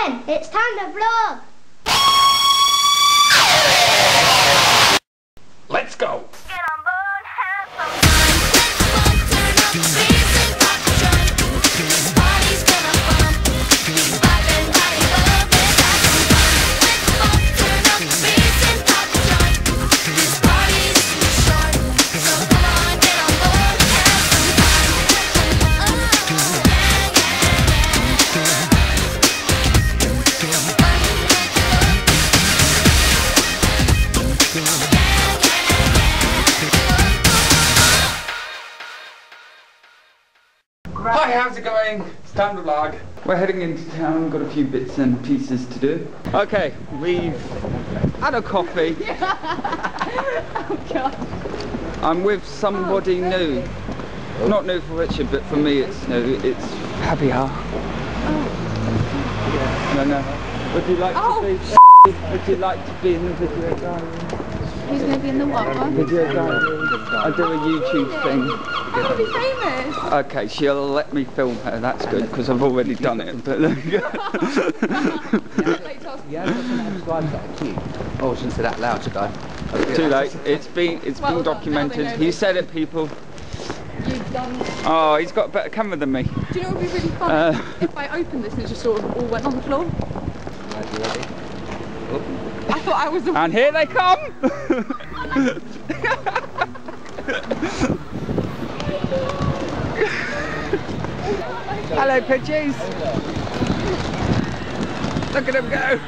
then, it's time to vlog. Let's go. Get on board, have some fun. Turn up the beats and pop the trunk. This party's gonna bump. Vibe and party love and have some fun. Turn up the beats and pop the trunk. This party's too short, so come on, get on board and have some fun. Hi, how's it going? It's time to vlog. We're heading into town, got a few bits and pieces to do. Okay, we've had a coffee. Oh God. I'm with somebody new. Not new for Richard, but for me it's new. It's happy hour. No, no. Would you like to be? Would you like to be in the video diary? Who's going to be in the what one? Video diary. I do a YouTube thing. I want to be famous. Okay, she'll let me film her. That's good because I've already done it. But Yeah, oh, I shouldn't say that loud, should I? too late. It's been documented. He said it, people. You've done. Oh, he's got a better camera than me. Do you know what would be really funny? If I opened this and it just sort of all went on the floor. Right, you ready? Oh. I thought I was the And here they come. Hello, pidgeys. Look at them go.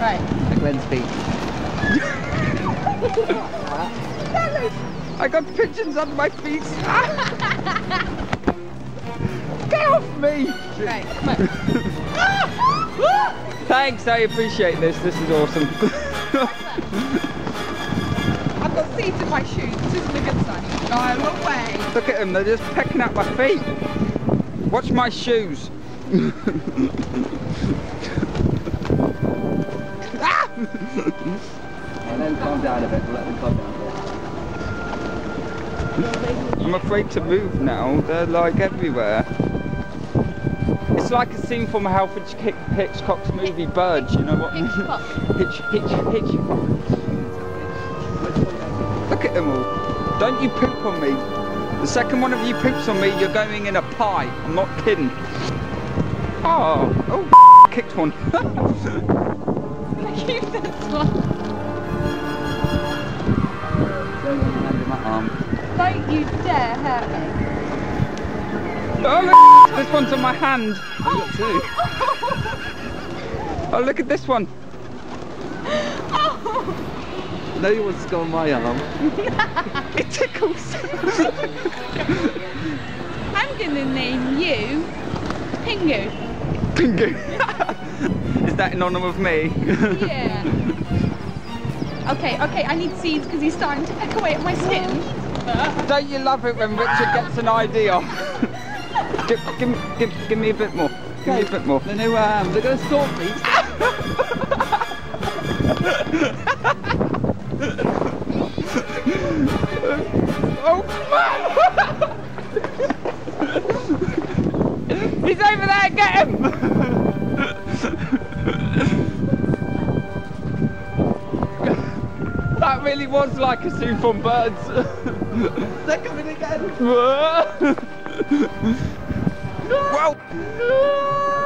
Right. Like Glenn's feet. I got pigeons under my feet. Get off me. Right, come on. Thanks, I appreciate this. This is awesome. I've got seeds in my shoes. This isn't a good sign. Go away. Look at them, they're just pecking at my feet. Watch my shoes. And then calm down a bit, we'll let them calm down a bit. I'm afraid to move now, they're like everywhere. It's like a scene from Alfred Hitchcock's movie Birds, you know what I mean? Hitchcock. Look at them all. Don't you poop on me. The second one of you poops on me, you're going in a pie. I'm not kidding. Oh, kicked one. Keep this one. Don't get your hand in my arm. Don't you dare hurt me. Oh, look, this one's on my hand. You got two. Oh, look at this one. No, you want to go on my arm. It tickles. I'm gonna name you Pingu. Pingu. Is that in honour of me? Yeah. Okay, I need seeds because he's starting to peck away at my skin. Don't you love it when Richard gets an idea? Give me a bit more. Give me a bit more. They know where I am. They're going to stalk me. Oh, man! He's over there, get him! That really was like a scene from Birds. They're coming again. Whoa!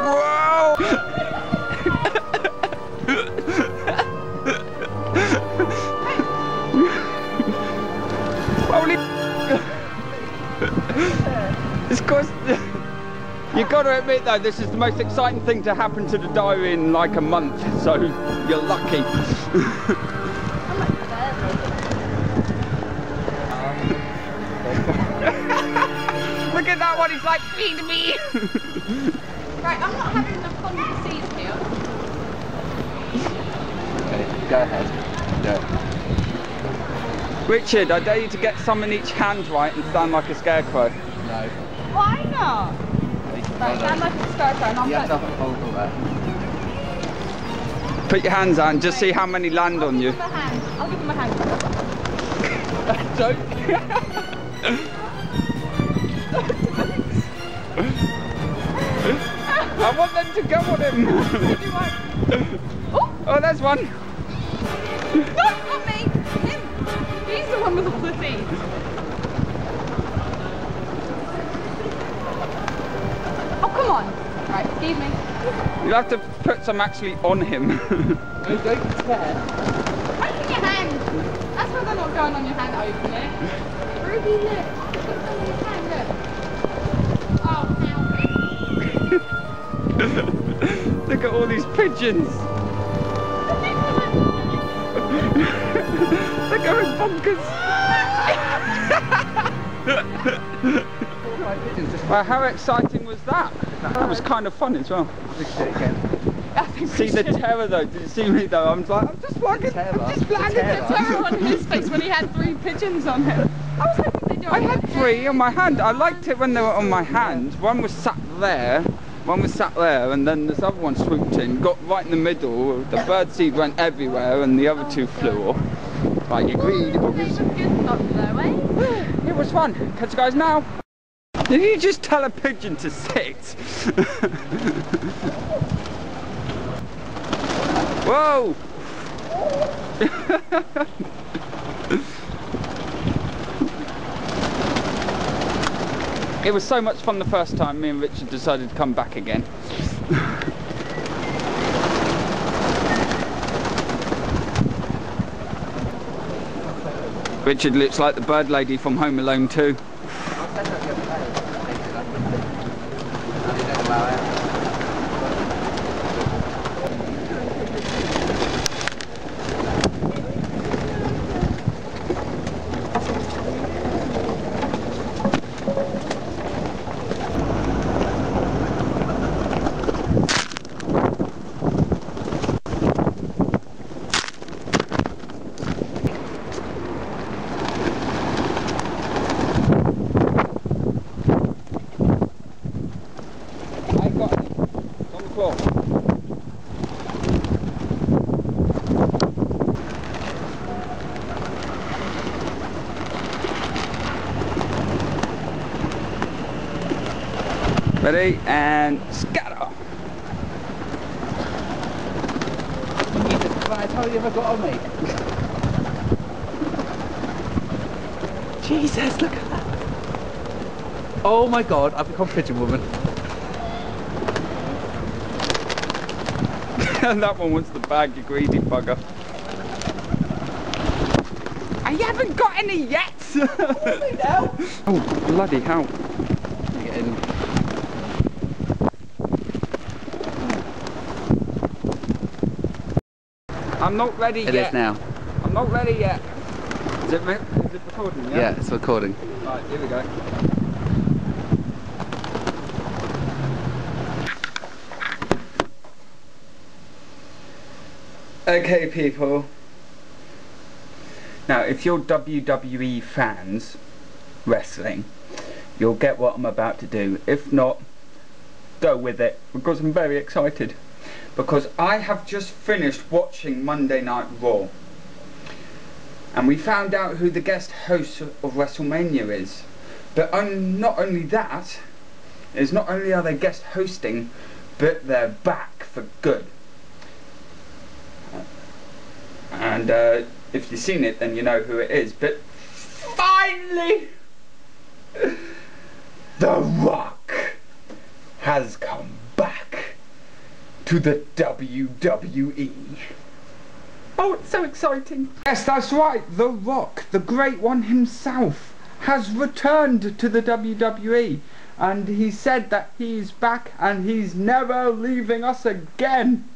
Whoa! Holy! It's cause you got to admit though, this is the most exciting thing to happen to the diary in like a month, so you're lucky. Look at that one, he's like, feed me! Right, I'm not having enough fun with the seeds here. Okay, go ahead. Do it. Richard, I dare you to get some in each hand, right, and stand like a scarecrow. No. Why not? Right, stand like a scarecrow and I'll You have to put... have a hold on there. Put your hands out and just see how many land on you. I'll give him a hand. Don't. to go on him. Oh, there's one. No, not me. Him. He's the one with all the teeth. Oh, come on. Right, excuse me. You'll have to put some actually on him. No, don't tear. Open your hand. That's why they're not going on your hand. Open it. Ruby, look. Put them on your hand, look. Oh, Look at all these pigeons. They're going bonkers. Well, how exciting was that? That was kind of fun as well. See the terror though, did you see me though? I'm just vlogging, The terror on his face when he had 3 pigeons on him. I was hoping they'd do it. I had 3 on my hand. I liked it when they were on my hand. One was sat there, and then this other one swooped in, got right in the middle. The bird seed went everywhere, and the other 2 flew off. Like you greedy buggers. It was fun. Catch you guys now. Did you just tell a pigeon to sit? Whoa! It was so much fun the first time. Me and Richard decided to come back again. Richard looks like the bird lady from Home Alone 2. Ready and scatter! I told you if I got on me. Jesus, look at that. Oh my god, I've become Pigeon Woman. And that one wants the bag, you greedy bugger. I haven't got any yet! Oh, bloody hell. Get in. I'm not ready yet. It is now. I'm not ready yet. Is it recording? Yeah? Yeah, it's recording. Right, here we go. Okay, people. Now, if you're WWE fans, wrestling, you'll get what I'm about to do. If not, go with it, because I'm very excited. Because I have just finished watching Monday Night Raw. And we found out who the guest host of WrestleMania is. But not only that, is not only are they guest hosting, but they're back for good. And if you've seen it, then you know who it is. But finally, The Rock has come back to the WWE. Oh, it's so exciting. Yes, that's right. The Rock, the great one himself, has returned to the WWE. And he said that he's back and he's never leaving us again.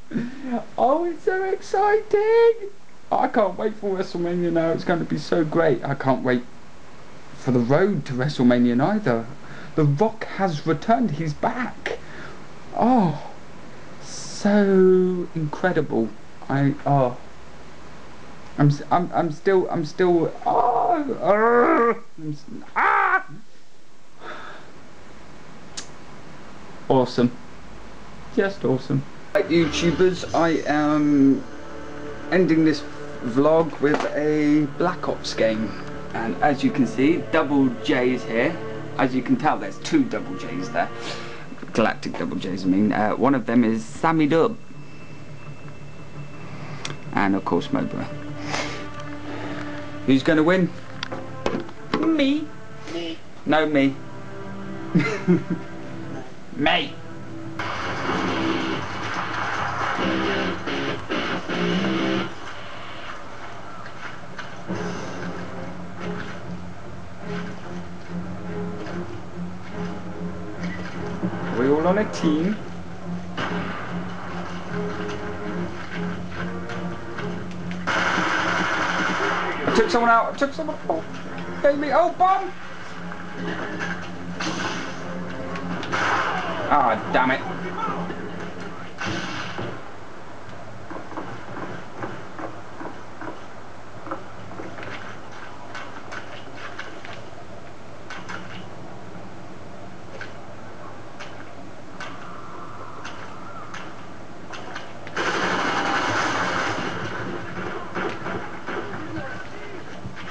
Oh, it's so exciting. I can't wait for WrestleMania now. It's going to be so great. I can't wait for the road to WrestleMania neither. The Rock has returned. He's back. Oh, so incredible. I'm still awesome. Just awesome. Right, YouTubers, I am ending this vlog with a Black Ops game, and as you can see, double J's here. As you can tell, there's 2 double J's there. Galactic Double J's, I mean. One of them is Sammy Dub. And of course Mobra. Who's going to win? Me. Me. No, me. Me. Are we all on a team? I took someone out. I took someone out. Oh, baby. Oh, bomb. Ah, damn it.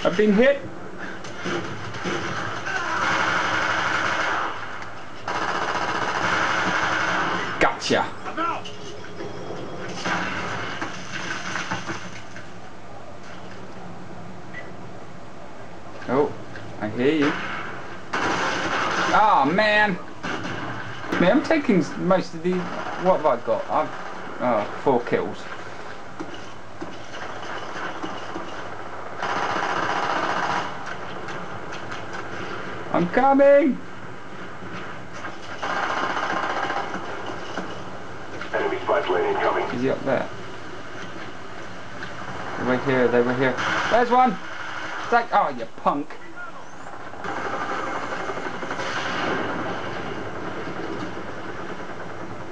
I've been hit. Gotcha. Oh, I hear you. Ah, man. Man, I'm taking most of the... What have I got? I've... 4 kills. I'm coming! Enemy spy plane incoming. Is he up there? They were here, they were here. There's one! Take, oh, you punk!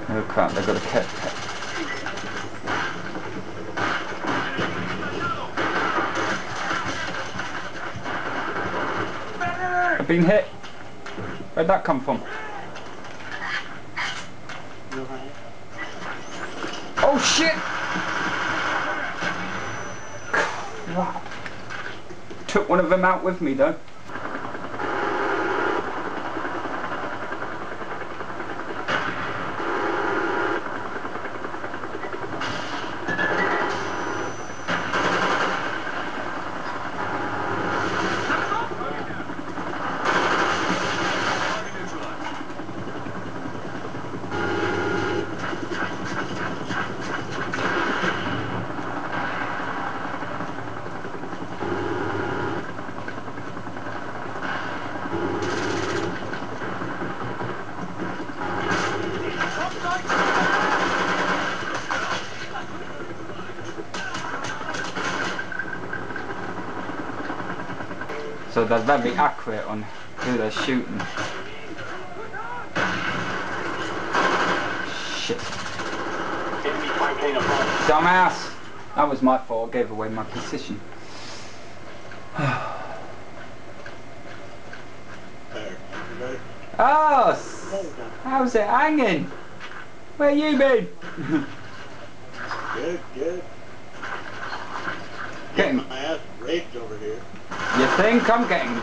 Oh crap, they've got a cat. I've been hit. Where'd that come from? Oh shit! Crap. Took one of them out with me though. So they're very accurate on who they're shooting. Shit. Enemy spy plane above. Dumbass! That was my fault, I gave away my position. Oh! How's it hanging? Where you been? Good, good. Getting... My ass raped over here. You think? I'm getting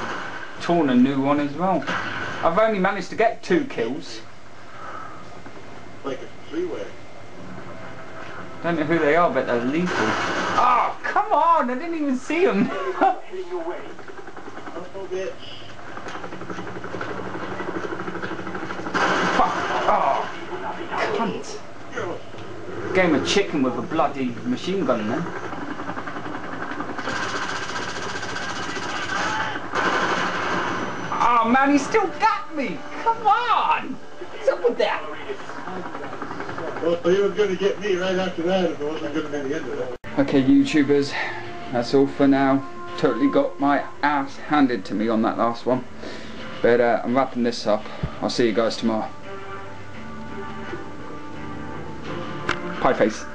torn a new one as well. I've only managed to get 2 kills. Like a freeway. Don't know who they are, but they're lethal. Oh, come on! I didn't even see them. Heading your way. Oh, bitch. Fuck! Oh, cunt! Game of chicken with a bloody machine gun, man. Oh man, he still got me! Come on! What's up with that? Well, he was going to get me right after that if it wasn't going to be the end of it. Okay, YouTubers, that's all for now. Totally got my ass handed to me on that last one. But I'm wrapping this up. I'll see you guys tomorrow. Pie face.